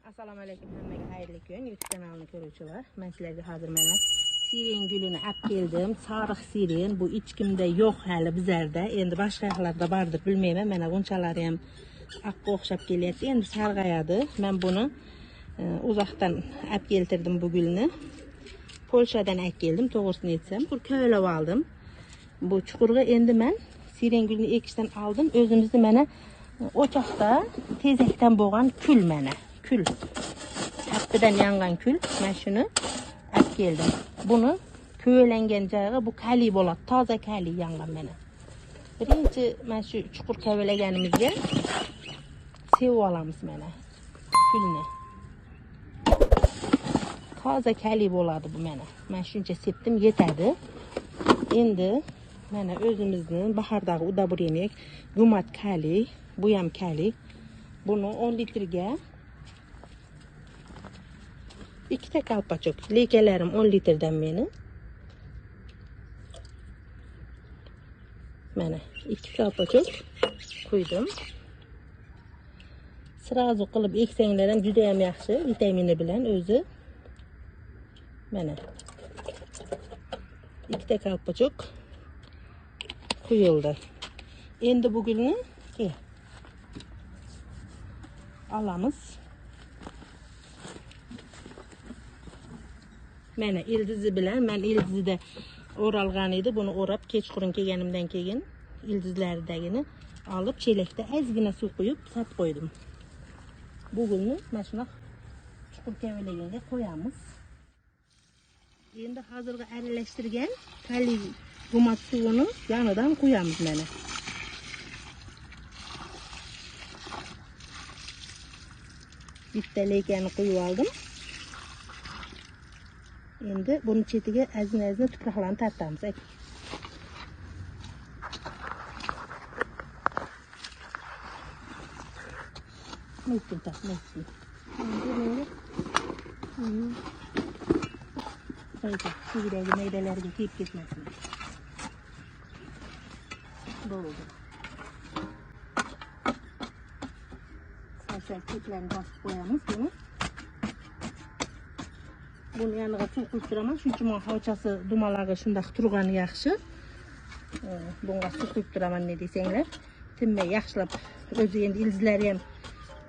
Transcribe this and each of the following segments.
Assalamu alaykum hammaga xayrli kun. YouTube kanalini ko'ruvchilar. Men sizlarga hozir mana siren gulini olib keldim. Sariq siren. Bu hech kimda yo'q hali bizlarda. Endi boshqa yoqlarda bordir bilmayman. Mana bunchalar ham aqqa o'xshab kelyapti. Endi sarg'ayadi. Men buni uzoqdan olib keltirdim bu gulni. Polshadan olib keldim, to'g'risini aytsam. Bu ko'ylab oldim. Bu chuqurga endi men siren gulini ekishdan oldim. O'zimizni mana o'choqda tezakdan bo'lgan kul mana. Kül. Tappidan yangan kül. Ben şunu olib keldim. Bunu kövelengen joyga bu kali bo'ladi. Toza kali yangan mana. Birinchi men shu chuqur kavelaganimizga sevib olamiz mana. Külni. Toza kali bo'ladi bu mana. Men shuncha sepdim, yetadi. Endi mana o'zimizni bahordagi udaburyemek, gumat kali, bu ham kali. Bunu 10 litrga ikkita kalpachok. Lekalarim 10 litrdan meni. Mana 2 kalpachok qo'ydim. Sirazu qilib eksanglar ham juda ham yaxshi, vitamini bilan o'zi. Mana 2 kalpachok quyildi. Endi bu gulni alamiz. Mana ildizi bilan, men ildizida o'ralgan edi, buni o'rab kechqurun kelganimdan keyin ildizlaridagini olib chelakda ozgina suv quyib sap qo'ydim. Bu gulni mana shunaq chuqur kavalaganga qo'yamiz. Endi hozirgi aralashtirgan kali gumat suvini yonidan qo'yamiz mana. Bitta lekani qo'yib oldim. Endi buni chetiga azin-azin tuproqlarni tartamiz. Mümkün takmasın. Haydi, şuradaki meyvelerge kiyip gitmesin. Doğru. Sağ keplerini basıp koyamız bunu. Bunu yanıga suv quyib turaman, chunki men havchasi dumalari shundaq turgani yaxshi. Bunga suv quyib turaman ne desanglar, tinmay yaxshilab o'zi endi ildizlari ham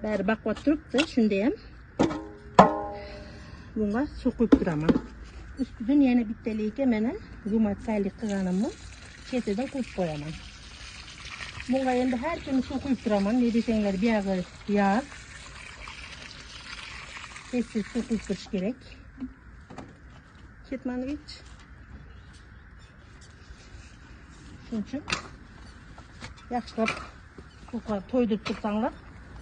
bari baqvat turibdi, shunda ham bunga suv quyib turaman. Ustidan yana bitta leka mana gumat saylik qilganimni chetidan quyib qo'yaman. Bunga endi har kuni suv quyib turaman, ne desanglar, buyog'i yoz. Tez-tez suv quyib turish kerak. Ketmangiz. Çünkü yaxshilab suvga to'ydirib tursanglar,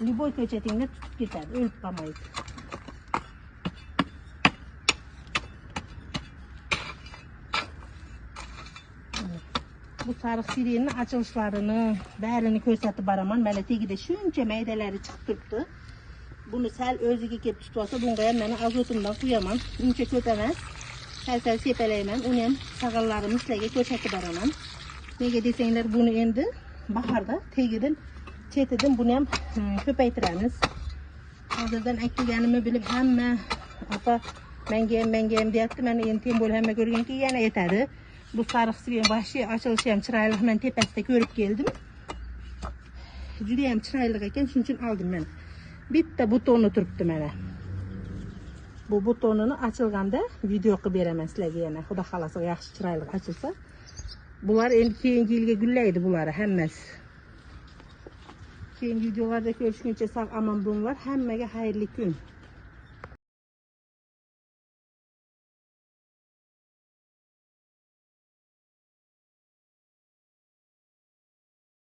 liboy ko'chatingda tutib ketadi, o'lib qolmaydi. Bu sariq sirenni açılışlarını, barini ko'rsatib boraman. Mana tegida shuncha maydalari chiqib turibdi. Bunu sal o'ziga kelib tutib olsa, bunga ham mana azotimdan quyaman. Uncha ko'p emas. Sal sepalayman, uni ham sag'allarimiz sizlarga ko'rsatib boraman. Nega desanglar, buni endi bahorda tegidan, chetidan buni ham ko'paytiramiz. Hozirdan aytganimni bilib hamma opa menga ham deyapti. Mana endi tem bo'lib hamma ko'rganki yana aytadi. Bu sariq siren vahshiy ochilishi ham chiroyli. Men tepasida ko'rib keldim. Juda ham chiroyli ekan, shuning uchun oldim men. Bitta butoni turibdi mana. Bu butonini açılganda video qilib beraman sizlarga yana. Xudo xolasa yaxshi chiroyli ochilsa. Bular endi keyingi yilga gullaydi bular hammasi. Keyingi videolarda ko'rishguncha sog' omon bo'linglar. Hammaga xayrli kun.